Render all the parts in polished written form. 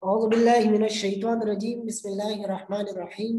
أعوذ بالله من الشيطان الرجيم بسم الله الرحمن الرحيم.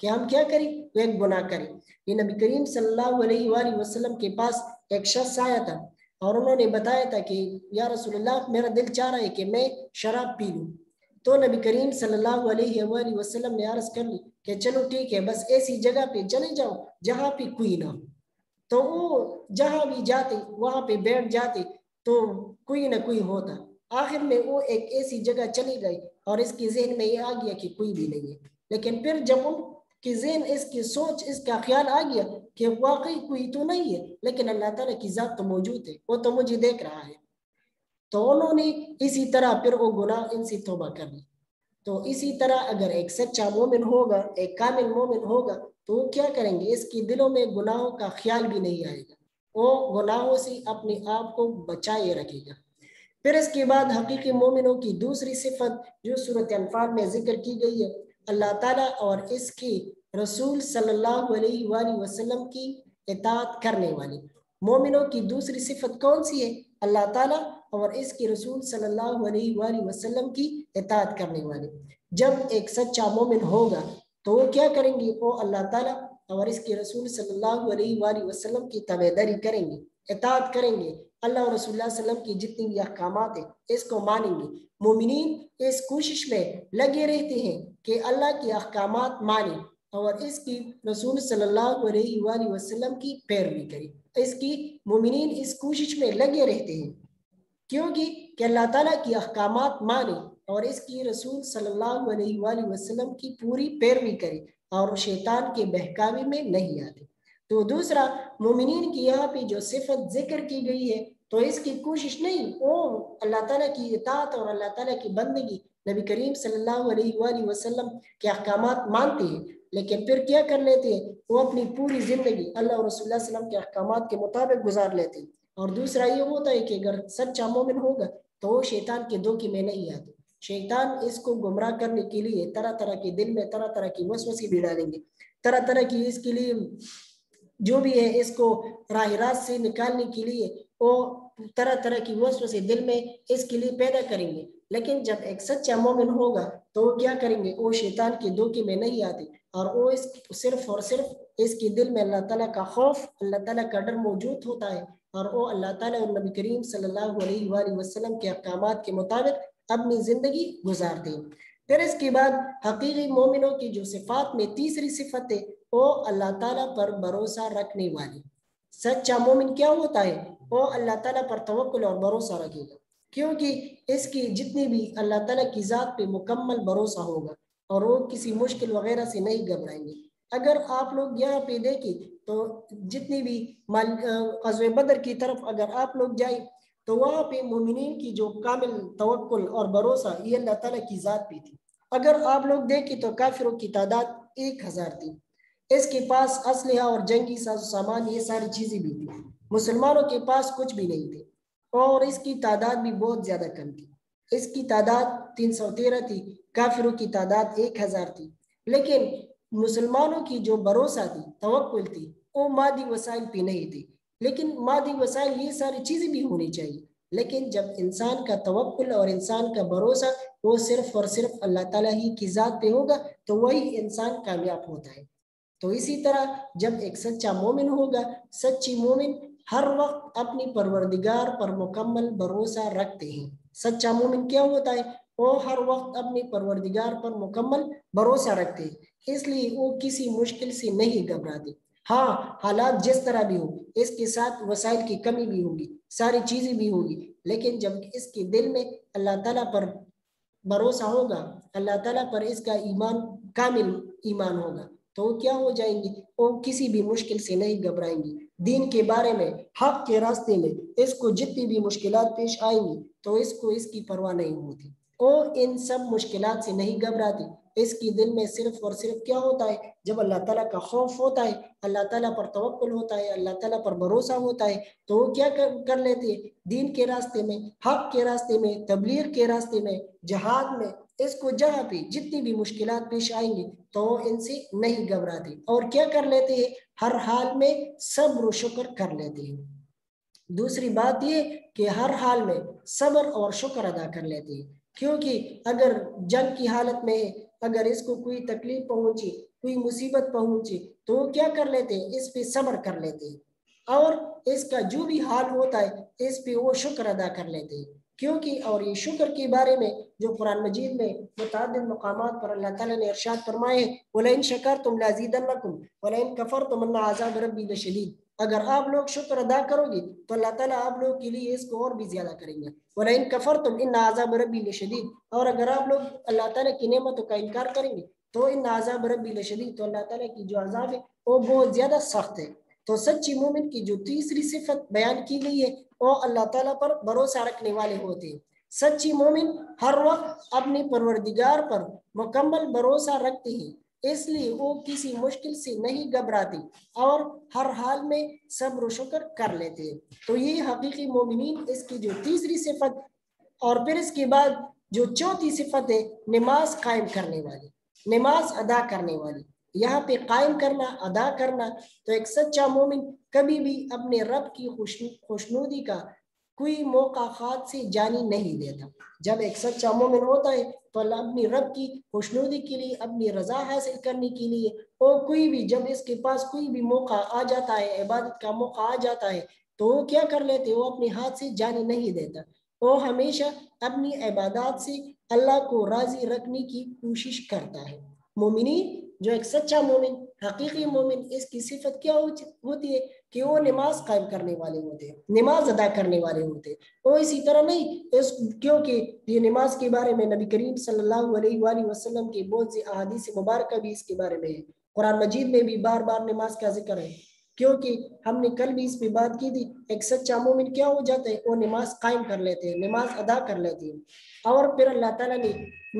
کہ ہم کیا کریں؟ وہ ایک گناہ کریں. یہ نبی کریم صلی اللہ علیہ وآلہ وسلم کے پاس ایک شخص آیا تھا اور انہوں نے بتایا تھا کہ یا رسول اللہ میرا دل چاہ رہا ہے کہ میں شراب پی لوں. تو نبی کریم صلی اللہ علیہ وآلہ وسلم نے عرض کر لی کہ چلو ٹھیک ہے، بس ایسی جگہ پہ چلے جاؤ جہاں پہ کوئی نہ ہو. تو وہ جہاں بھی جاتے وہاں پہ بیٹھ جاتے تو کوئی نہ کوئی ہوتا. آخر میں وہ ایک ایسی جگہ چلی گئی اور اس کے ذہن میں یہ آ گیا کہ کوئی بھی نہیں ہے. لیکن پھر جب ان کی ذہن اس کی سوچ اس کا خیال آ گیا کہ واقعی کوئی تو نہیں ہے، لیکن اللہ تعالیٰ کی ذات تو موجود ہے، وہ تو مجھے دیکھ رہا ہے. تو انہوں نے اسی طرح پھر وہ گناہ ان سے توبہ کر لی. تو اسی طرح اگر ایک سچا مومن ہوگا، ایک کامل مومن ہوگا، تو وہ کیا کریں گے؟ اس کی دلوں میں گناہوں کا خیال بھی نہیں آئے گا، وہ گناہوں سے اپنے آپ کو بچائے رکھے گا. پھر اس کے بعد حقیقی مومنوں کی دوسری صفت جو سورۃ انفال میں ذکر کی گئی ہے، اللہ تعالیٰ اور اس کی رسول صلی اللہ علیہ وآلہ وسلم کی اطاعت کرنے والی. مومنوں کی دوسری صفت کون سی ہے؟ اللہ تعالیٰ اور اس کے رسول صلی اللہ علیہ وآلہ وسلم کی اطاعت کرنے والے. جب ایک سچا مومن ہوگا تو وہ کیا کریں گے؟ وہ اللہ تعالیٰ اور اس کے رسول صلی اللہ علیہ وآلہ وسلم کی تابعداری کریں گے، اطاعت کریں گے. اللہ اور رسول اللہ صلی اللہ علیہ وسلم کی جتنی بھی احکامات ہیں اس کو مانیں گے. مومنین اس کوشش میں لگے رہتے ہیں کہ اللہ کے احکامات مانیں اور اس کی رسول صلی اللہ علیہ وآلہ وسلم کی پیروی کریں. اس کی مومنین اس کوشش میں لگے رہتے ہیں کیونکہ کہ اللہ تعالیٰ کی احکامات مانیں اور اس کی رسول صلی اللہ علیہ وآلہ وسلم کی پوری پیروی کریں اور شیطان کے بہکاوے میں نہیں آتے. تو دوسرا، مومنین کی یہاں پہ جو صفت ذکر کی گئی ہے تو اس کی کوشش نہیں، وہ اللہ تعالیٰ کی اطاعت اور اللہ تعالیٰ کی بندگی، نبی کریم صلی اللہ علیہ وآلہ وسلم کے احکامات مانتے ہیں، لیکن پھر کیا کر لیتے ہیں؟ وہ اپنی پوری زندگی اللہ اور رسول اللہ صلی اللہ علیہ وسلم کے احکامات کے مطابق گزار لیتے ہیں. اور دوسرا یہ ہوتا ہے کہ اگر سچا مومن ہوگا تو وہ شیطان کے دھوکے میں نہیں آتے. شیطان اس کو گمراہ کرنے کے لیے طرح طرح کے دل میں طرح طرح کی وسوسے بھی ڈالیں گے، طرح طرح کی اس کے لیے جو بھی ہے اس کو راہ راست سے نکالنے کے لیے وہ طرح طرح کی وسوسے دل میں اس کے لیے پیدا کریں گے. لیکن جب ایک سچا مومن ہوگا تو وہ کیا کریں گے؟ وہ شیطان کے دھوکے میں نہیں آتے اور وہ صرف اور صرف اس کے دل میں اللہ تعالیٰ کا خوف، اللہ تعالیٰ کا ڈر موجود ہوتا ہے اور وہ اللہ تعالیٰ اور نبی کریم صلی اللہ علیہ وآلہ وسلم کے احکامات کے مطابق اپنی زندگی گزارتے ہیں. پھر اس کے بعد حقیقی مومنوں کی جو صفات میں تیسری صفت ہے وہ اللہ تعالیٰ پر بھروسہ رکھنے والی. سچا مومن کیا ہوتا ہے؟ وہ اللہ تعالیٰ پر توکل اور بھروسہ رکھے گا کیونکہ اس کی جتنی بھی اللہ تعالیٰ کی ذات پہ مکمل بھروسہ ہوگا اور وہ کسی مشکل وغیرہ سے نہیں گھبرائیں گے. اگر آپ لوگ یہاں پہ دیکھیں تو جتنی بھی غزوہ بدر کی طرف اگر آپ لوگ جائیں تو وہاں پہ مومنین کی جو کامل توکل اور بھروسہ یہ اللہ تعالیٰ کی ذات پہ تھی. اگر آپ لوگ دیکھیں تو کافروں کی تعداد 1000 تھی، اس کے پاس اسلحہ اور جنگی ساز و سامان یہ ساری چیزیں بھی تھی. مسلمانوں کے پاس کچھ بھی نہیں تھے اور اس کی تعداد بھی بہت زیادہ کم تھی. اس کی تعداد 313 تھی، کافروں کی تعداد 1000 تھی. لیکن مسلمانوں کی جو بھروسہ تھی، توکل تھی، وہ مادی وسائل پہ نہیں تھی. لیکن مادی وسائل یہ ساری چیزیں بھی ہونی چاہیے، لیکن جب انسان کا توکل اور انسان کا بھروسہ وہ صرف اور صرف اللہ تعالیٰ ہی کی ذات پہ ہوگا تو وہی انسان کامیاب ہوتا ہے. تو اسی طرح جب ایک سچا مومن ہوگا، سچی مومن ہر وقت اپنی پروردگار پر مکمل بھروسہ رکھتے ہیں. سچا مومن کیا ہوتا ہے؟ وہ ہر وقت اپنے پروردگار پر مکمل بھروسہ رکھتے ہیں، اس لیے وہ کسی مشکل سے نہیں گھبراتے. ہاں، حالات جس طرح بھی ہوں، اس کے ساتھ وسائل کی کمی بھی ہوگی، ساری چیزیں بھی ہوگی، لیکن جب اس کے دل میں اللہ تعالیٰ پر بھروسہ ہوگا، اللہ تعالیٰ پر اس کا ایمان کامل ایمان ہوگا تو وہ کیا ہو جائیں گی؟ وہ کسی بھی مشکل سے نہیں گھبرائیں گی. دین کے بارے میں، حق کے راستے میں اس کو جتنی بھی مشکلات پیش آئیں گی تو اس کو اس کی پرواہ نہیں ہوتی. وہ ان سب مشکلات سے نہیں گھبراتی. اس کی دل میں صرف اور صرف کیا ہوتا ہے؟ جب اللہ تعالیٰ کا خوف ہوتا ہے، اللہ تعالیٰ پر توکل ہوتا ہے، اللہ تعالیٰ پر بھروسہ ہوتا ہے تو وہ کیا کر لیتے ہیں؟ دین کے راستے میں، حق کے راستے میں، تبلیغ کے راستے میں، جہاد میں، اس کو جہاں پہ جتنی بھی مشکلات پیش آئیں گی تو ان سے نہیں گھبراتے اور کیا کر لیتے ہیں؟ ہر حال میں صبر و شکر کر لیتے ہیں. دوسری بات یہ کہ ہر حال میں صبر اور شکر ادا کر لیتے ہیں کیونکہ اگر جنگ کی حالت میں اگر اس کو کوئی تکلیف پہنچی، کوئی مصیبت پہنچے تو وہ کیا کر لیتے ہیں؟ اس پہ صبر کر لیتے ہیں، اور اس کا جو بھی حال ہوتا ہے اس پہ وہ شکر ادا کر لیتے ہیں، کیونکہ اور یہ شکر کے بارے میں جو قرآن مجید میں متعدد مقامات پر اللہ تعالیٰ نے ارشاد فرمائے ہیں وَلَئِن شَكَرْتُمْ لَأَزِيدَنَّكُمْ وَلَئِن كَفَرْتُمْ إِنَّ عَذَابَ رَبِّي لَشَدِيدٌ، اگر آپ لوگ شکر ادا کرو گے تو اللہ تعالیٰ آپ لوگ کے لیے اس کو اور بھی زیادہ کریں گے، وَلَئِن كَفَرْتُمْ إِنَّ عَذَابَ رَبِّي لَشَدِيدٌ، اور اگر آپ لوگ اللہ تعالیٰ کی نعمتوں کا انکار کریں گے تو ان عذاب ربی لشدید، تو اللہ تعالیٰ کی جو عذاب ہے وہ بہت زیادہ سخت ہے۔ تو سچی مومن کی جو تیسری صفت بیان کی گئی ہے وہ اللہ تعالیٰ پر بھروسہ رکھنے والے ہوتے ہیں۔ سچی مومن ہر وقت اپنے پروردگار پر مکمل بھروسہ رکھتے ہیں، اس لیے وہ کسی مشکل سے نہیں گھبراتے اور ہر حال میں صبر و شکر کر لیتے ہیں۔ تو یہ حقیقی مومنین اس کی جو تیسری صفت، اور پھر اس کے بعد جو چوتھی صفت ہے نماز قائم کرنے والی، نماز ادا کرنے والی۔ یہاں پہ قائم کرنا، ادا کرنا، تو ایک سچا مومن کبھی بھی اپنے رب کی خوشنودی کا کوئی موقع ہاتھ سے جانی نہیں دیتا۔ جب ایک سچا مومن ہوتا ہے تو اللہ اپنی رب کی خوشنودی کے لیے، اپنی رضا حاصل کرنے کے لیے، اور کوئی بھی جب اس کے پاس کوئی بھی موقع آ جاتا ہے، عبادت کا موقع آ جاتا ہے تو وہ کیا کر لیتے؟ وہ اپنے ہاتھ سے جانی نہیں دیتا، وہ ہمیشہ اپنی عبادات سے اللہ کو راضی رکھنے کی کوشش کرتا ہے۔ مومنین، جو ایک سچا مومن، حقیقی مومن، اس کی صفت کیا ہوتی ہے کہ وہ نماز قائم کرنے والے ہوتے ہیں، نماز ادا کرنے والے ہوتے ہیں۔ وہ اسی طرح نہیں، کیونکہ یہ نماز کے بارے میں نبی کریم صلی اللہ علیہ وآلہ وسلم کی بہت سی احادیث مبارکہ بھی اس کے بارے میں ہے، قرآن مجید میں بھی بار بار نماز کا ذکر ہے، کیونکہ ہم نے کل بھی اس پہ بات کی تھی۔ ایک سچا مومن کیا ہو جاتا ہے؟ وہ نماز قائم کر لیتے ہیں، نماز ادا کر لیتے ہیں۔ اور پھر اللہ تعالیٰ نے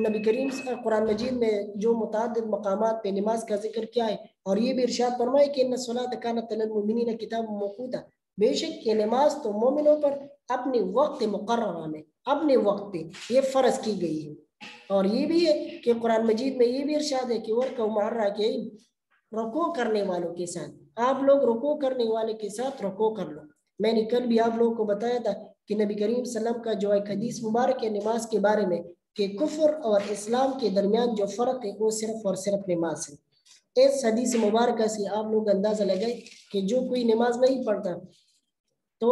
نبی کریم قرآن مجید میں جو متعدد مقامات پہ نماز کا ذکر کیا ہے، اور یہ بھی ارشاد فرمائے کہ ان الصلاۃ کانت علی المؤمنین کتابا موقوتا، بے شک یہ نماز تو مومنوں پر اپنے وقت مقررہ میں، اپنے وقت پہ یہ فرض کی گئی ہے۔ اور یہ بھی ہے کہ قرآن مجید میں یہ بھی ارشاد ہے کہ وَرْكَعُوا مَعَ الرَّاكِعِينَ، رکوع کرنے والوں کے ساتھ، آپ لوگ رکوع کرنے والے کے ساتھ رکوع کر لو۔ میں نے کل بھی آپ لوگوں کو بتایا تھا کہ نبی کریم صلی اللہ علیہ وسلم کا جو ایک حدیث مبارک ہے نماز کے بارے میں، کہ کفر اور اسلام کے درمیان جو فرق ہے وہ صرف اور صرف نماز ہے۔ اس حدیث مبارکہ سے آپ لوگ اندازہ لگائیں کہ جو کوئی نماز نہیں پڑھتا، تو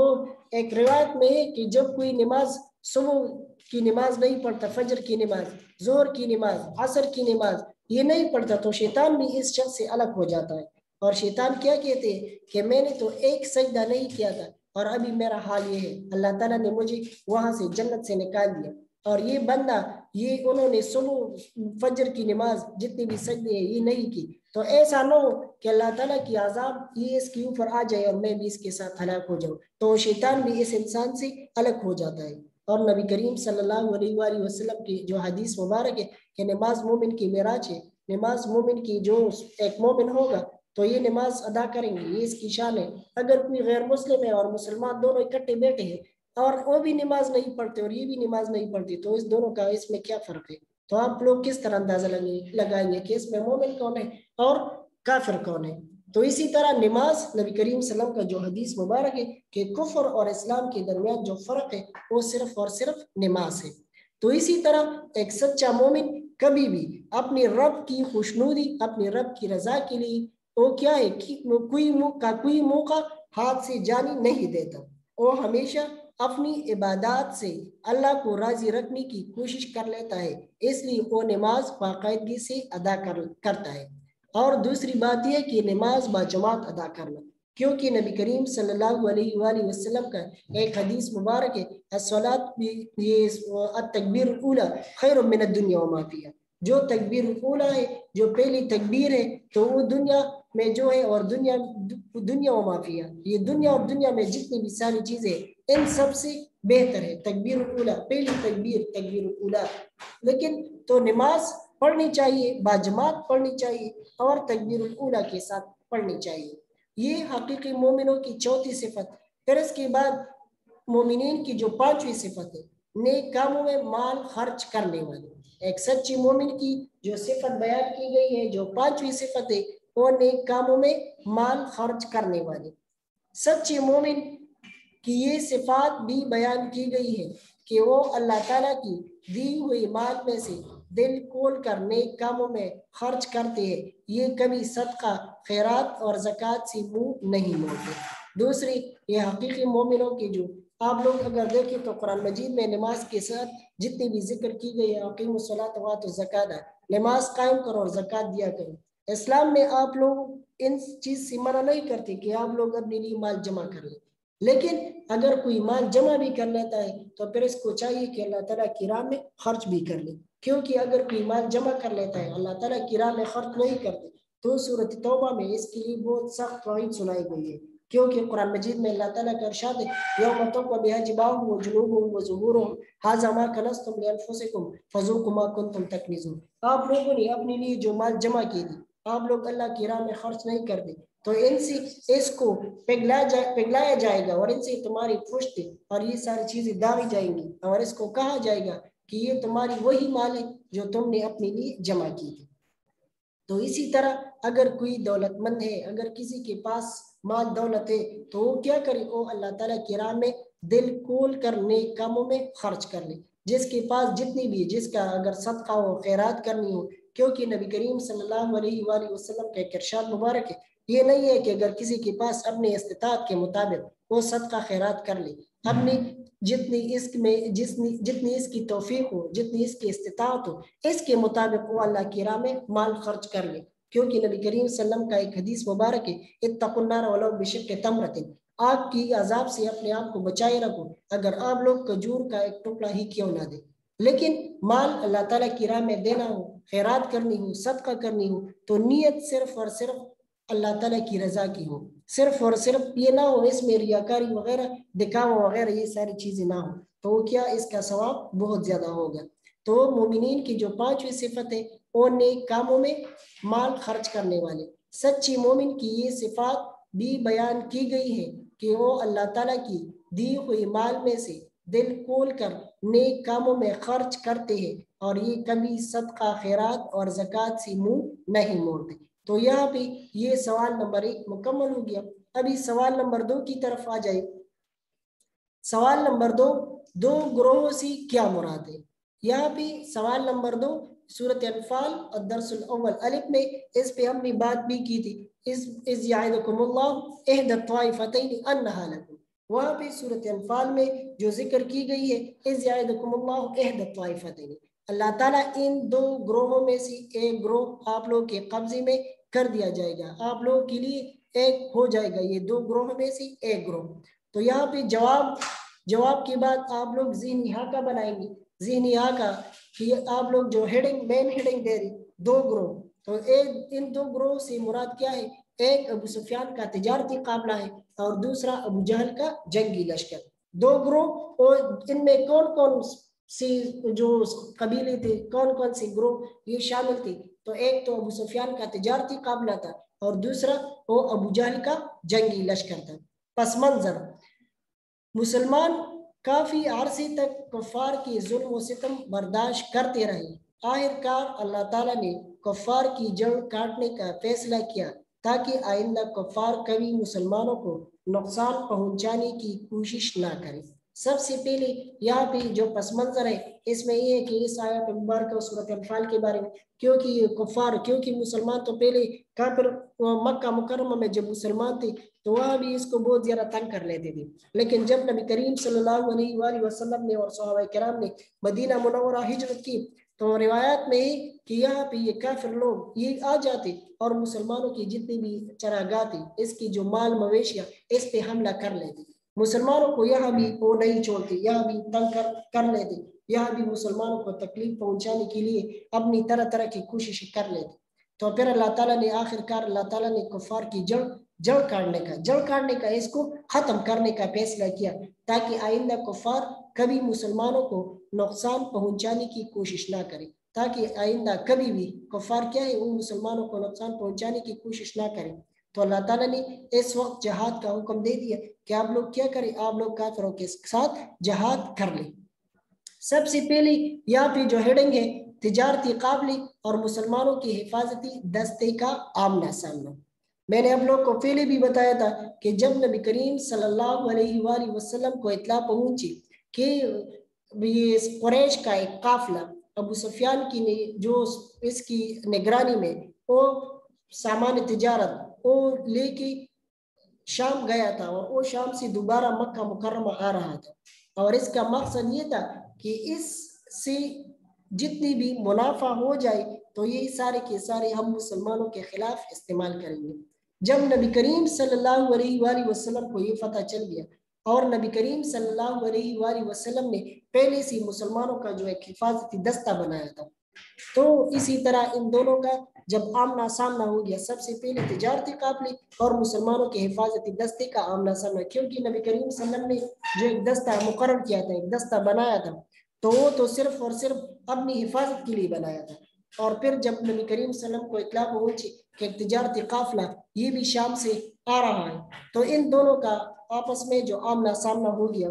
ایک روایت میں ہے کہ جب کوئی نماز، صبح کی نماز نہیں پڑھتا، فجر کی نماز، ظہر کی نماز، عصر کی نماز یہ نہیں پڑھتا، تو شیطان بھی اس شخص سے الگ ہو جاتا ہے، اور شیطان کیا کہتے ہیں کہ میں نے تو ایک سجدہ نہیں کیا تھا اور ابھی میرا حال یہ ہے، اللہ تعالیٰ نے مجھے وہاں سے جنت سے نکال دیا، اور یہ بندہ، یہ انہوں نے صبح فجر کی نماز جتنی بھی سجدے ہیں یہ نہیں کی، تو ایسا نہ ہو کہ اللہ تعالیٰ کی عذاب یہ اس کے اوپر آ جائے اور میں بھی اس کے ساتھ ہلاک ہو جاؤں، تو شیطان بھی اس انسان سے الگ ہو جاتا ہے۔ اور نبی کریم صلی اللہ علیہ وآلہ وسلم کی جو حدیث مبارک ہے کہ نماز مومن کی معراج ہے، نماز مومن کی، جو ایک مومن ہوگا تو یہ نماز ادا کریں گے، یہ اس کی شان ہے۔ اگر کوئی غیر مسلم ہے اور مسلمان دونوں اکٹھے بیٹھے ہیں اور وہ بھی نماز نہیں پڑھتے اور یہ بھی نماز نہیں پڑھتی، تو اس دونوں کا اس میں کیا فرق ہے؟ تو آپ لوگ کس طرح اندازہ لگائیں گے کہ اس میں مومن کون ہے اور کافر کون ہے؟ تو اسی طرح نماز، نبی کریم صلی اللہ علیہ وسلم کا جو حدیث مبارک ہے کہ کفر اور اسلام کے درمیان جو فرق ہے وہ صرف اور صرف نماز ہے۔ تو اسی طرح ایک سچا مومن کبھی بھی اپنے رب کی خوشنودی، اپنے رب کی رضا کے لیے وہ کیا ہے کہ کوئی موقع ہاتھ سے جانی نہیں دیتا، وہ ہمیشہ اپنی عبادات سے اللہ کو راضی رکھنے کی کوشش کر لیتا ہے، اس لیے وہ نماز باقاعدگی سے ادا کرتا ہے۔ اور دوسری بات یہ کہ نماز باجماعت ادا کرنا، کیونکہ نبی کریم صلی اللہ علیہ وآلہ وسلم کا ایک حدیث مبارک ہے التکبیر الاولی خیر من الدنیا وما فیہا، جو تکبیر الاولی ہے، جو پہلی تکبیر ہے، تو وہ دنیا میں جو ہے اور دنیا وما فیہا، یہ دنیا اور دنیا میں جتنی بھی ساری چیزیں ان سب سے بہتر ہے تکبیر الاولی، پہلی تکبیر الاولی۔ لیکن تو نماز پڑھنی چاہیے، باجماعت پڑھنی چاہیے اور تکبیر الاولی کے ساتھ پڑھنی چاہیے، یہ حقیقی مومنوں کی چوتھی صفت۔ پھر اس کے بعد مومنین کی جو پانچویں صفت ہے، نیک کاموں میں مال خرچ کرنے والی۔ ایک سچی مومن کی جو صفت بیان کی گئی ہے، جو پانچویں صفت ہے، وہ نیک کاموں میں مال خرچ کرنے والی۔ سچے مومن کی یہ صفات بھی بیان کی گئی ہے کہ وہ اللہ تعالیٰ کی دی ہوئی مال میں سے دل کھول کر نیک کاموں میں خرچ کرتے ہیں، یہ کبھی صدقہ خیرات اور زکوٰۃ سے منہ نہیں موڑتے۔ دوسری، یہ حقیقی مومنوں کی جو آپ لوگ اگر دیکھیں تو قرآن مجید میں نماز کے ساتھ جتنی بھی ذکر کی گئی ہے، اقیموا الصلاۃ وآتوا الزکاۃ، نماز قائم کرو اور زکوٰۃ دیا کرو۔ اسلام میں آپ لوگ ان چیز سے منع نہیں کرتے کہ آپ لوگ اپنے لیے مال جمع کر لیں، لیکن اگر کوئی مال جمع بھی کر لیتا ہے تو پھر اس کو چاہیے کہ اللہ تعالیٰ کی راہ میں خرچ بھی کر لے، کیونکہ اگر کوئی مال جمع کر لیتا ہے اللہ تعالیٰ کی راہ میں خرچ نہیں کرتے تو سورۃ توبہ میں اس کے لیے بہت سخت وعید سنائی گئی ہے، کیونکہ قرآن مجید میں اللہ تعالیٰ کا ارشاد ہے یوم تقوی بہا جباہہم وجنوبہم وظہورہم ھذا ما کنزتم لانفسکم فذوقوا ما کنتم تکنزون۔ آپ لوگوں نے اپنے لیے جو مال جمع کی تھی آپ لوگ اللہ کی راہ میں خرچ نہیں کرتے تو ان سے اس کو پگھلایا جائے گا اور ان سے تمہاری پشت اور یہ ساری چیزیں داغی جائیں گی اور اس کو کہا جائے گا کہ یہ تمہاری وہی مال ہے جو تم نے اپنے لیے جمع کی تھی۔ تو اسی طرح اگر کوئی دولت مند ہے، اگر کسی کے پاس مال دولت ہے تو وہ کیا کرے، وہ اللہ تعالیٰ کی راہ میں دل کھول کر نیک کاموں میں خرچ کر لے، جس کے پاس جتنی بھی جس کا اگر صدقہ ہو خیرات کرنی ہو، کیونکہ نبی کریم صلی اللہ علیہ وآلہ وسلم کا ایک ارشاد مبارک ہے، یہ نہیں ہے کہ اگر کسی کے پاس اپنے استطاعت کے مطابق وہ صدقہ خیرات کر لے، اپنی جتنی اس کی توفیق ہو، جتنی اس کی استطاعت ہو، اس کے مطابق وہ اللہ کی راہ میں مال خرچ کر لے، کیونکہ نبی کریم صلی اللہ علیہ وسلم کا ایک حدیث مبارک ہے اتقوا النار ولو بشق تمرۃ، آگ کی عذاب سے اپنے آپ کو بچائے رکھو اگر آپ لوگ کھجور کا ایک ٹکڑا ہی کیوں نہ دے۔ لیکن مال اللہ تعالیٰ کی راہ میں دینا ہو، خیرات کرنی ہو، صدقہ کرنی ہو تو نیت صرف اور صرف اللہ تعالیٰ کی رضا کی ہو، صرف اور صرف یہ نہ ہو اس میں ریاکاری وغیرہ دکھاوا وغیرہ یہ ساری چیزیں نہ ہو تو کیا اس کا ثواب بہت زیادہ ہوگا۔ تو مومنین کی جو پانچویں صفت ہے وہ نیک کاموں میں مال خرچ کرنے والے، سچی مومن کی یہ صفات بھی بیان کی گئی ہے کہ وہ اللہ تعالیٰ کی دی ہوئی مال میں سے دل کھول کر نیک کاموں میں خرچ کرتے ہیں اور یہ کبھی صدقہ خیرات اور زکوٰۃ سے منہ نہیں موڑتے۔ تو یہاں پہ یہ سوال نمبر 1 مکمل ہو گیا۔ ابھی سوال نمبر 2 کی طرف آ جائے۔ سوال نمبر 2، دو گروہوں سے کیا مراد ہے؟ یہاں پہ سوال نمبر 2 سورۃ انفال الدرس الاول الف میں اس پہ ہم نے بات بھی کی تھی، اذ یعدکم اللہ احدی الطائفتین انہا لکم، وہاں پہ سورۃ انفال میں جو ذکر کی گئی ہے اذ یعدکم اللہ احدی الطائفتین، اللہ تعالیٰ ان دو گروہوں میں سے ایک گروہ آپ لوگ کے قبضے میں کر دیا جائے گا، آپ لوگ کے لیے ایک ہو جائے گا یہ دو گروہوں میں سے ایک گروہ۔ تو یہاں پہ جواب کے بعد آپ لوگ ذہنی خاکہ بنائیں گے، ذہنی خاکہ کہ آپ لوگ جو مین ہیڈنگ دے رہی دو گروہ، تو ان دو گروہ سے مراد کیا ہے؟ ایک ابو سفیان کا تجارتی قافلہ ہے اور دوسرا ابو جہل کا جنگی لشکر۔ دو گروہ اور ان میں کون کون سی جو قبیلے تھے، کون کون سی گروہ یہ شامل تھے؟ تو ایک تو ابو سفیان کا تجارتی قافلہ تھا اور دوسرا وہ ابو جہل کا جنگی لشکر تھا۔ پس منظر، مسلمان کافی عرصے تک کفار کی ظلم و ستم برداشت کرتے رہے، آخر کار اللہ تعالیٰ نے کفار کی جڑ کاٹنے کا فیصلہ کیا تاکہ آئندہ کفار کبھی مسلمانوں کو نقصان پہنچانے کی کوشش نہ کرے۔ سب سے پہلے یہاں پہ جو پس منظر ہے اس میں یہ ہے کہ اس آیت مبارکہ سورۃ انفال کے بارے میں، کیونکہ مسلمان تو پہلے کافر مکہ مکرمہ میں جب مسلمان تھے تو وہاں بھی اس کو بہت زیادہ تنگ کر لیتے تھے، لیکن جب نبی کریم صلی اللہ علیہ وآلہ وسلم نے اور صحابہ کرام نے مدینہ منورہ ہجرت کی تو روایات میں ہے کہ یہاں پہ یہ کافر لوگ یہ آ جاتے اور مسلمانوں کی جتنی بھی چراگاہ تھی، اس کی جو مال مویشیاں اس پہ حملہ کر لیتے، مسلمانوں کو یہاں بھی وہ نہیں چھوڑتے، یہاں بھی تنگ کر لیتے، یہاں بھی مسلمانوں کو تکلیف پہنچانے کے لیے اپنی طرح طرح کی کوشش کر لیتے۔ تو پھر اللہ تعالیٰ نے آخر کار اللہ تعالیٰ نے کفار کی جڑ کاٹنے کا اس کو ختم کرنے کا فیصلہ کیا تاکہ آئندہ کفار کبھی مسلمانوں کو نقصان پہنچانے کی کوشش نہ کرے، تاکہ آئندہ کبھی بھی کفار کیا ہے وہ مسلمانوں کو نقصان پہنچانے کی کوشش نہ کرے۔ تو اللہ تعالیٰ نے اس وقت جہاد کا حکم دے دیا کہ آپ لوگ کیا کریں، آپ لوگ کافروں کے ساتھ جہاد کر لیں۔ سب سے پہلے یہاں پہ جو ہیڈنگ ہے تجارتی قافلے اور مسلمانوں کی حفاظتی دستے کا آمنا سامنا۔ میں نے آپ لوگ کو پہلے بھی بتایا تھا کہ جب نبی کریم صلی اللہ علیہ وآلہ وسلم کو اطلاع پہنچی کہ قریش کا ایک قافلہ ابو سفیان کی جو اس کی نگرانی میں وہ سامان تجارت وہ لے کے شام گیا تھا، اور وہ شام سے دوبارہ مکہ مکرمہ آ رہا تھا، اور اس کا مقصد یہ تھا کہ اس سے جتنی بھی منافع ہو جائے تو یہ سارے کے سارے ہم مسلمانوں کے خلاف استعمال کریں گے۔ جب نبی کریم صلی اللہ علیہ وآلہ وسلم کو یہ پتہ چل گیا، اور نبی کریم صلی اللہ علیہ وآلہ وسلم نے پہلے سے مسلمانوں کا جو ایک حفاظتی دستہ بنایا تھا، تو اسی طرح ان دونوں کا جب آمنا سامنا ہو گیا، سب سے پہلے تجارتی قافلے اور مسلمانوں کے حفاظتی دستے کا آمنا سامنا، کیونکہ نبی کریم صلی اللہ علیہ وسلم نے جو ایک دستہ مقرر کیا تھا، ایک دستہ بنایا تھا، تو وہ تو صرف اور صرف اپنی حفاظت کے لیے بنایا تھا، اور پھر جب نبی کریم صلی اللہ علیہ وسلم کو اطلاع پہنچی کہ ایک تجارتی قافلہ یہ بھی شام سے آ رہا ہے، تو ان دونوں کا آپس میں جو آمنا سامنا ہو گیا۔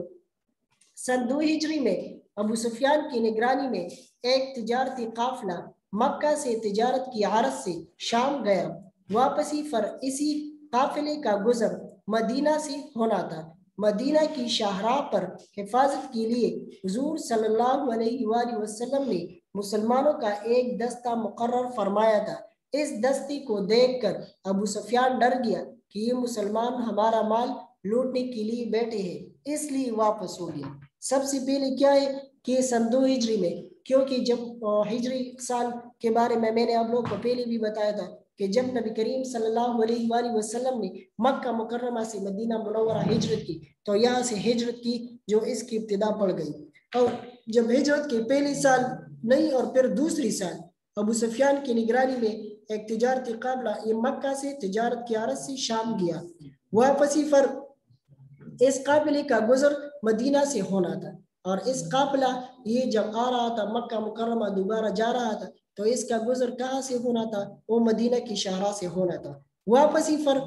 سن 2 ہجری میں ابو سفیان کی نگرانی میں ایک تجارتی قافلہ مکہ سے تجارت کی عرض سے شام گیا، واپسی پر اسی قافلے کا گزر مدینہ سے ہونا تھا۔ مدینہ کی شاہراہ پر حفاظت کے لیے حضور صلی اللہ علیہ وآلہ وسلم نے مسلمانوں کا ایک دستہ مقرر فرمایا تھا۔ اس دستے کو دیکھ کر ابو سفیان ڈر گیا کہ یہ مسلمان ہمارا مال لوٹنے کے لیے بیٹھے ہیں، اس لیے واپس ہو گیا۔ سب سے پہلے کیا ہے کہ سن 2 ہجری میں، کیونکہ جب ہجری سال کے بارے میں نے آپ لوگوں کو پہلے بھی بتایا تھا کہ جب نبی کریم صلی اللہ علیہ وآلہ وسلم نے مکہ مکرمہ سے مدینہ منورہ ہجرت کی، تو یہاں سے ہجرت کی جو اس کی ابتدا پڑ گئی، اور جب ہجرت کے پہلی سال نہیں اور پھر دوسری سال ابو سفیان کی نگرانی میں ایک تجارتی قافلہ یہ مکہ سے تجارت کی عرض سے شام گیا، واپسی پر اس قافلے کا گزر مدینہ سے ہونا تھا، اور اس قافلہ یہ جب آ رہا تھا مکہ مکرمہ دوبارہ جا رہا تھا، تو اس کا گزر کہاں سے ہونا تھا؟ وہ مدینہ کی شاہراہ سے ہونا تھا۔ واپسی پر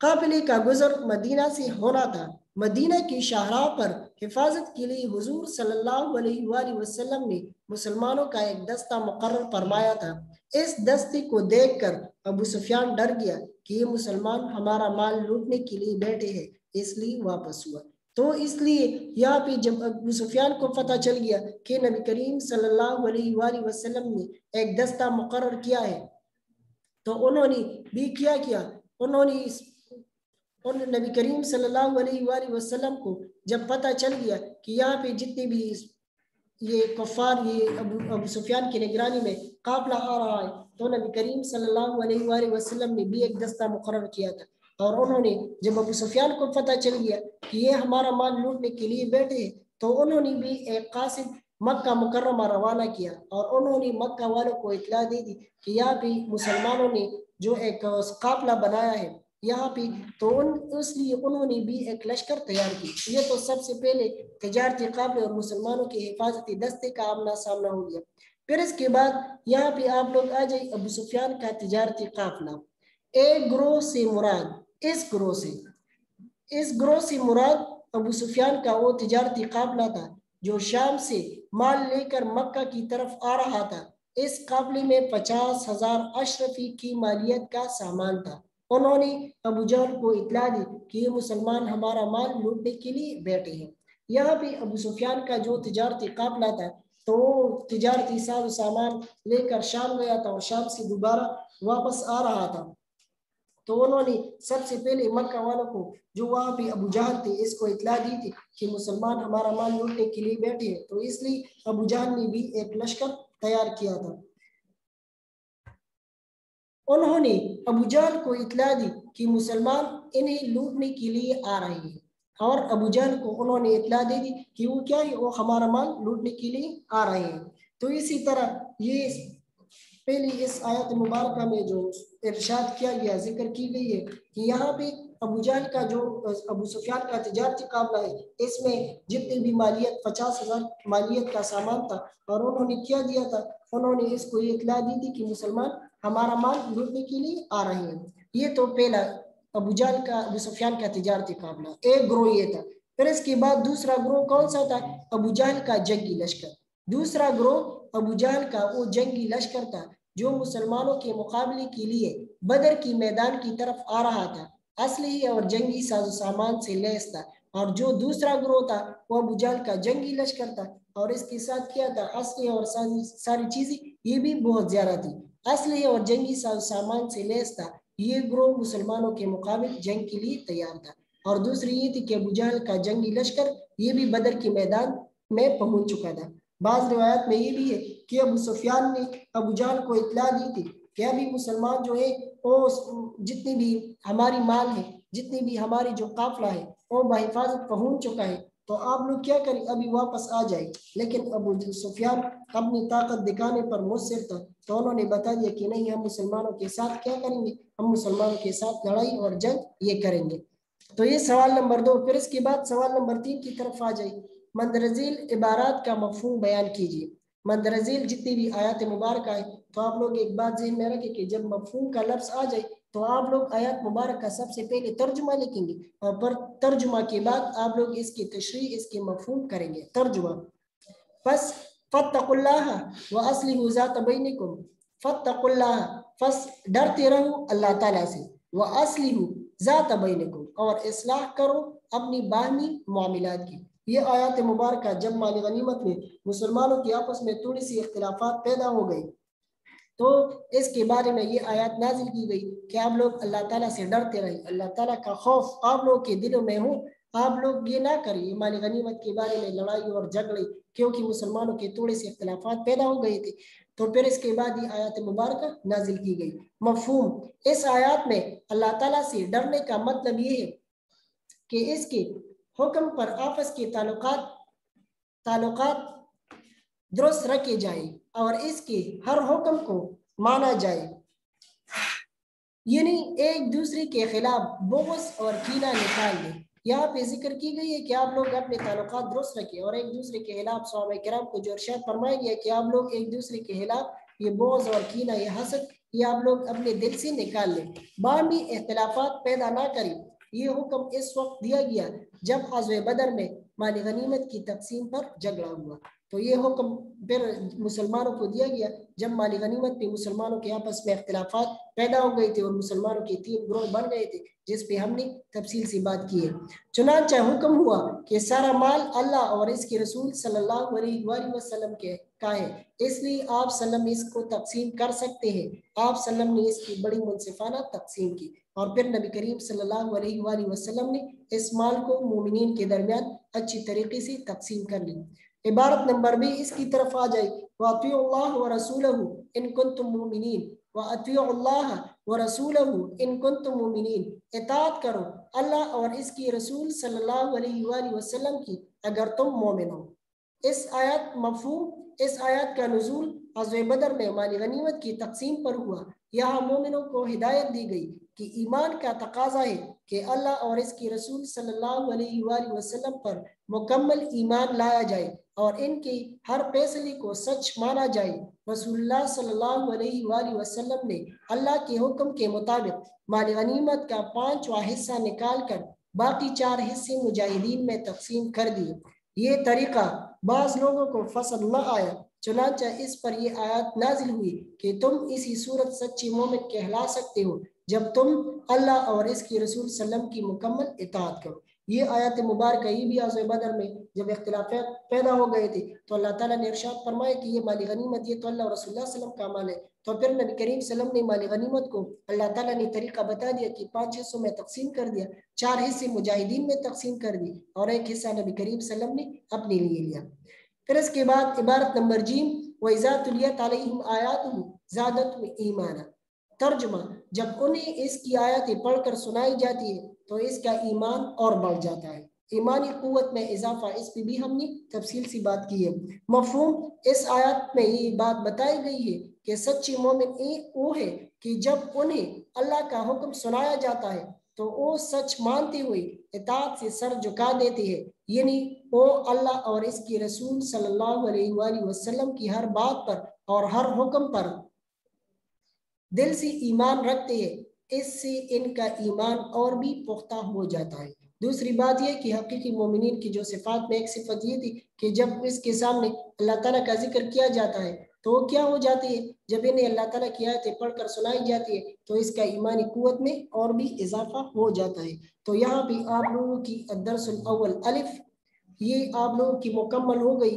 قافلے کا گزر مدینہ سے ہونا تھا۔ مدینہ کی شاہراہ پر حفاظت کے لیے حضور صلی اللہ علیہ وآلہ وسلم نے مسلمانوں کا ایک دستہ مقرر فرمایا تھا۔ اس دستے کو دیکھ کر ابو سفیان ڈر گیا کہ یہ مسلمان ہمارا مال لوٹنے کے لیے بیٹھے ہیں، اس لیے واپس ہوا۔ تو اس لیے یہاں پہ جب ابو سفیان کو پتہ چل گیا کہ نبی کریم صلی اللہ علیہ وآلہ وسلم نے ایک دستہ مقرر کیا ہے، تو انہوں نے بھی کیا انہوں نے نبی کریم صلی اللہ علیہ وآلہ وسلم کو جب پتہ چل گیا کہ یہاں پہ جتنے بھی یہ کفار یہ ابو سفیان کی نگرانی میں قافلہ آ رہا ہے، تو نبی کریم صلی اللہ علیہ وآلہ وسلم نے بھی ایک دستہ مقرر کیا تھا، اور انہوں نے جب ابو سفیان کو پتہ چل گیا کہ یہ ہمارا مال لوٹنے کے لیے بیٹھے ہیں، تو انہوں نے بھی ایک قاصد مکہ مکرمہ روانہ کیا، اور انہوں نے مکہ والوں کو اطلاع دے دی کہ یہاں بھی مسلمانوں نے جو ایک قافلہ بنایا ہے یہاں پہ، تو اس لیے انہوں نے بھی ایک لشکر تیار کی۔ یہ تو سب سے پہلے تجارتی قافلے اور مسلمانوں کے حفاظتی دستے کا آمنا سامنا ہو گیا۔ پھر اس کے بعد یہاں پہ آپ لوگ آ جائیں ابو سفیان کا تجارتی قافلہ، ایک گروہ سے مراد اس گروہ سے مراد ابو سفیان کا وہ تجارتی قافلہ تھا جو شام سے مال لے کر مکہ کی طرف آ رہا تھا۔ اس قافلے میں 50,000 اشرفی کی مالیت کا سامان تھا۔ انہوں نے ابو جہل کو اطلاع دی کہ یہ مسلمان ہمارا مال لوٹنے کے لیے بیٹھے ہیں۔ یہاں پہ ابو سفیان کا جو تجارتی قافلہ تھا تو وہ تجارتی ساز و سامان لے کر شام گیا تھا، اور شام سے دوبارہ واپس آ رہا تھا، تو انہوں نے سب سے پہلے مکہ والوں کو جو وہاں پہ ابو جہل تھے اس کو اطلاع دی تھی کہ مسلمان ہمارا مال لوٹنے کے لیے بیٹھے ہیں، تو اس لیے ابو جہل نے بھی ایک لشکر تیار کیا تھا۔ انہوں نے ابو جہل کو اطلاع دی کہ مسلمان انہیں لوٹنے کے لیے آ رہے ہیں، اور ابو جہل کو انہوں نے اطلاع دے دی کہ وہ کیا ہے، وہ ہمارا مال لوٹنے کے لیے آ رہے ہیں۔ تو اسی طرح یہ پہلی اس آیت مبارکہ میں جو ارشاد کیا گیا ذکر کی گئی ہے کہ یہاں پہ ابو جہل کا جو ابو سفیان کا تجارتی قافلہ ہے اس میں جتنی بھی مالیت 50,000 مالیت کا سامان تھا، اور انہوں نے کیا دیا تھا، انہوں نے اس کو یہ اطلاع دی تھی کہ مسلمان ہمارا مال لوٹنے کے لیے آ رہے ہیں۔ یہ تو پہلا ابو جہل کا ابو سفیان کا تجارتی قافلہ ایک گروہ یہ تھا۔ پھر اس کے بعد دوسرا گروہ کون سا تھا؟ ابو جہل کا جنگی لشکر۔ دوسرا گروہ ابو جہل کا وہ جنگی لشکر تھا جو مسلمانوں کے مقابلے کے لیے بدر کی میدان کی طرف آ رہا تھا، اسلحے اور جنگی ساز و سامان سے لیس تھا، اور جو دوسرا گروہ تھا وہ ابو جہل کا جنگی لشکر تھا، اور اس کے ساتھ کیا تھا اسلحے اور ساری چیزیں یہ بھی بہت زیادہ تھی. اسلحے اور جنگی سامان سے لیس تھا. یہ گروہ مسلمانوں کے مقابل جنگ کے لیے تیار تھا. اور دوسری یہ تھی کہ ابو جہل کا جنگی لشکر یہ بھی بدر کے میدان میں پہنچ چکا تھا. بعض روایات میں یہ بھی ہے کہ ابو سفیان نے ابو جہل کو اطلاع دی تھی کہ ابھی مسلمان جو ہے وہ جتنی بھی ہماری مال ہے جتنی بھی ہماری جو قافلہ ہے وہ بحفاظت پہنچ چکا ہے تو آپ لوگ کیا کریں ابھی واپس آ جائے. لیکن ابو سفیان اپنی طاقت دکھانے پر مصر تھا تو انہوں نے بتا دیا کہ نہیں ہم مسلمانوں کے ساتھ کیا کریں گے ہم مسلمانوں کے ساتھ لڑائی اور جنگ یہ کریں گے. تو یہ سوال نمبر 2. پھر اس کے بعد سوال نمبر 3 کی طرف آ جائے. مندرجہ عبارات کا مفہوم بیان کیجیے. مندرجہ جتنی بھی آیات مبارکہ ہے تو آپ لوگ ایک بات ذہن میں رکھیں کہ جب مفہوم کا لفظ آ جائے تو آپ لوگ آیات مبارک کا سب سے پہلے ترجمہ لکھیں گے اور پر ترجمہ کے بعد آپ لوگ اس کی تشریح اس کے مفہوم کریں گے. ترجمہ پس فاتقوا اللہ واصلحوا ذات بینکم. فاتقوا اللہ پس ڈرتے رہو اللہ تعالیٰ سے. واصلحوا ذات بینکم اور اصلاح کرو اپنی باہمی معاملات کی. یہ آیات مبارکہ جب مال غنیمت میں مسلمانوں کے آپس میں تھوڑی سی اختلافات پیدا ہو گئی تو اس کے بارے میں یہ آیات نازل کی گئی کہ آپ لوگ اللہ تعالیٰ سے ڈرتے رہیں. اللہ تعالیٰ کا خوف آپ لوگ کے دلوں میں ہو. آپ لوگ یہ نہ کریے مال غنیمت کے بارے میں لڑائی اور جھگڑے کیونکہ مسلمانوں کے تھوڑے سے اختلافات پیدا ہو گئے تھے. تو پھر اس کے بعد یہ آیات مبارکہ نازل کی گئی. مفہوم اس آیات میں اللہ تعالیٰ سے ڈرنے کا مطلب یہ ہے کہ اس کے حکم پر آپس کے تعلقات درست رکھے جائیں اور اس کے ہر حکم کو مانا جائے. یعنی ایک دوسرے کے خلاف بغض اور کینہ نکال دیں. یہاں پہ ذکر کی گئی ہے کہ آپ لوگ اپنے تعلقات درست رکھیں اور ایک دوسرے کے خلاف صحابہ کرام کو جو ارشاد فرمایا گیا کہ آپ لوگ ایک دوسرے کے خلاف یہ بغض اور کینہ یہ حسد یہ آپ لوگ اپنے دل سے نکال لیں. باہمی اختلافات پیدا نہ کریں. یہ حکم اس وقت دیا گیا جب غزوہ بدر میں مال غنیمت کی تقسیم پر جھگڑا ہوا. تو یہ حکم پھر مسلمانوں کو دیا گیا جب مال غنیمت پہ مسلمانوں کے آپس میں اختلافات پیدا ہو گئے تھے اور مسلمانوں کے 3 گروہ بن گئے تھے جس پہ ہم نے تفصیل سے بات کی ہے. چنانچہ حکم ہوا کہ سارا مال اللہ اور اس کے رسول صلی اللہ علیہ وآلہ وسلم کا ہے اس لیے آپ سلم اس کو تقسیم کر سکتے ہیں. آپ سلم نے اس کی بڑی منصفانہ تقسیم کی اور پھر نبی کریم صلی اللہ علیہ وآلہ وسلم نے اس مال کو مومنین کے درمیان اچھی طریقے سے تقسیم کر لی. عبارت نمبر 2 اس کی طرف آ جائے. وَأَطِيعُوا اللَّهَ وَرَسُولَهُ إِن كُنتُم مُؤْمِنِينَ. وَأَطِيعُوا اللَّهَ وَرَسُولَهُ إِن كُنتُم مُؤْمِنِينَ. اطاعت کرو اللہ اور اس کی رسول صلی اللہ علیہ وآلہ وسلم کی اگر تم مومن ہو. اس آیت مفہوم اس آیت کا نزول غزوہ بدر میں مال غنیمت کی تقسیم پر ہوا. یہاں مومنوں کو ہدایت دی گئی کہ ایمان کا تقاضا ہے کہ اللہ اور اس کی رسول صلی اللہ علیہ وآلہ وسلم پر مکمل ایمان لایا جائے اور ان کی ہر فیصلے کو سچ مانا جائے. رسول اللہ صلی اللہ علیہ وآلہ وسلم نے اللہ کے حکم کے مطابق مال غنیمت کا 5واں حصہ نکال کر باقی 4 حصے مجاہدین میں تقسیم کر دیے. یہ طریقہ بعض لوگوں کو پسند نہ آیا چنانچہ اس پر یہ آیات نازل ہوئی کہ تم اسی صورت سچے مومن کہلا سکتے ہو جب تم اللہ اور اس کی رسول صلی اللہ علیہ وسلم کی مکمل اطاعت کرو. یہ آیات مبارکہ یہ بھی غزوہ بدر میں جب اختلافات پیدا ہو گئے تھے تو اللہ تعالیٰ نے ارشاد فرمایا کہ یہ مال غنیمت یہ تو اللہ اور رسول اللہ صلی اللہ علیہ وسلم کا مال ہے. تو پھر نبی کریم صلی اللہ علیہ وسلم نے مال غنیمت کو اللہ تعالیٰ نے طریقہ بتا دیا کہ 5 حصوں میں تقسیم کر دیا. 4 حصے مجاہدین میں تقسیم کر دی اور 1 حصہ نبی کریم صلی اللہ علیہ وسلم نے اپنے لیے لیا. پھر اس کے بعد عبارت نمبر ج وَإِذَا تُلِيَتْ عَلَيْهِمْ آيَاتُهُ زَادَتْهُمْ إِيمَانًا. ترجمہ جب انہیں اس کی آیاتیں پڑھ کر سنائی جاتی ہے تو اس کا ایمان اور بڑھ جاتا ہے. ایمانی قوت میں اضافہ اس پہ بھی ہم نے تفصیل سی بات کی ہے. مفہوم اس آیات میں یہ بات بتائی گئی ہے کہ سچی مومن وہ ہے کہ جب انہیں اللہ کا حکم سنایا جاتا ہے تو وہ سچ مانتے ہوئے اطاعت سے سر جھکا دیتے ہیں. یعنی وہ اللہ اور اس کی رسول صلی اللہ علیہ وآلہ وسلم کی ہر بات پر اور ہر حکم پر دل سے ایمان رکھتے ہیں. اس سے ان کا ایمان اور بھی پختہ ہو جاتا ہے. دوسری بات یہ کہ حقیقی مومنین کی جو صفات میں ایک صفت یہ تھی کہ جب اس کے سامنے اللہ تعالیٰ کا ذکر کیا جاتا ہے تو وہ کیا ہو جاتی ہے جب انہیں اللہ تعالیٰ کی آیتیں پڑھ کر سنائی جاتی ہے تو اس کا ایمانی قوت میں اور بھی اضافہ ہو جاتا ہے. تو یہاں بھی آپ لوگوں کی الدرس الاول الف یہ آپ لوگوں کی مکمل ہو گئی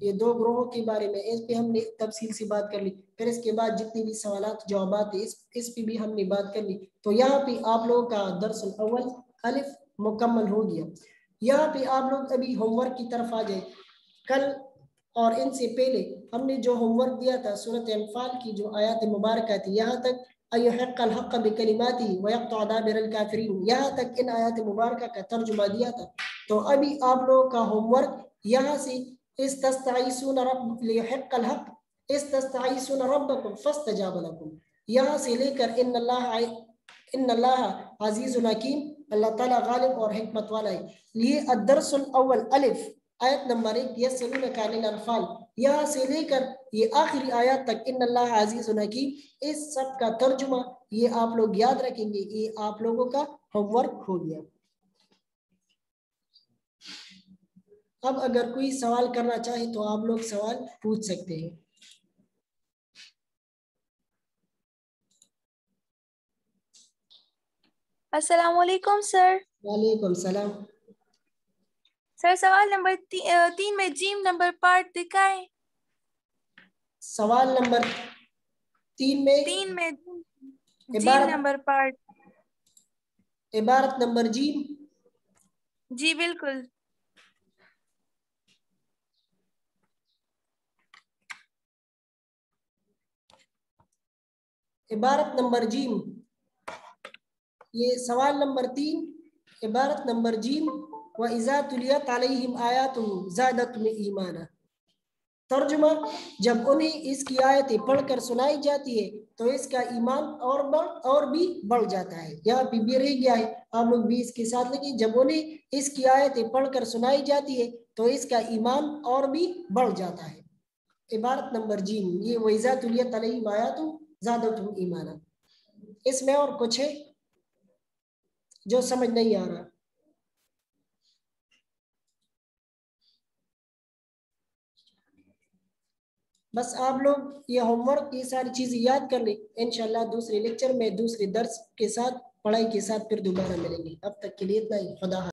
یہ دو گروہوں کے بارے میں، اس پہ ہم نے تفصیل سے بات کر لی. پھر اس کے بعد جتنی بھی سوالات جوابات ہیں اس پہ بھی ہم نے بات کر لی. تو یہاں پہ آپ لوگوں کا درس الاول الف مکمل ہو گیا. یہاں پہ آپ لوگ ابھی ہوم ورک کی طرف آ جائیں. کل اور ان سے پہلے ہم نے جو ہوم ورک دیا تھا سورۃ انفال کی جو آیات مبارکہ تھی، یہاں تک اَيُحِقَّ الْحَقَّ بِكَلِمَاتِهِ وَيَقْطَعَ دَابِرَ الْكَافِرِينَ، یہاں تک ان آیات مبارکہ کا ترجمہ دیا تھا. تو ابھی آپ لوگوں کا ہوم ورک یہاں سے استستعیثون رب لِيُحِقَّ الْحَقَّ استستعیثون ربکم فاستجاب لکم، یہاں سے لے کر ان اللہ عزیز الحکیم، اللہ تعالیٰ غالب اور حکمت والا ہے. یہ الدرس الاول الف آیت نمبر 1 یسألونک عن الانفال، یہاں سے لے کر یہ آخری آیات تک ان اللہ عزیز الحکیم، اس سب کا ترجمہ یہ آپ لوگ یاد رکھیں گے. یہ آپ لوگوں کا ہوم ورک ہو گیا. اب اگر کوئی سوال کرنا چاہے تو آپ لوگ سوال پوچھ سکتے ہیں. السلام علیکم سر. وعلیکم السلام. سر سوال نمبر 3 میں جیم نمبر پارٹ دکھائیں. سوال نمبر 3 میں جیم نمبر پارٹ. عبارت نمبر جیم. جی بالکل. عبارت نمبر جیم، یہ سوال نمبر 3 عبارت نمبر جیم. وَإِذَا تُلِيَتْ عَلَيْهِمْ آيَاتُهُ زَادَتْهُمْ إِيمَانًا، ترجمہ جب انہیں اس کی آیتیں پڑھ کر سنائی جاتی ہے تو اس کا ایمان اور بھی بڑھ جاتا ہے. یہاں پہ بھی رہ گیا ہے، آپ لوگ بھی اس کے ساتھ لگے. جب انہیں اس کی آیتیں پڑھ کر سنائی جاتی ہے تو اس کا ایمان اور بھی بڑھ جاتا ہے. عبارت نمبر جیم یہ وَإِذَا تُلِيَتْ عَلَيْهِمْ آيَاتُهُ زَادَتْهُمْ إِيمَانًا. اس میں اور کچھ ہے جو سمجھ نہیں آ رہا؟ بس آپ لوگ یہ ہوم ورک یہ ساری چیزیں یاد کر لیں. انشاءاللہ دوسرے لیکچر میں دوسرے درس کے ساتھ پڑھائی کے ساتھ پھر دوبارہ ملیں گے. اب تک کے لیے اتنا ہی. خدا حافظ.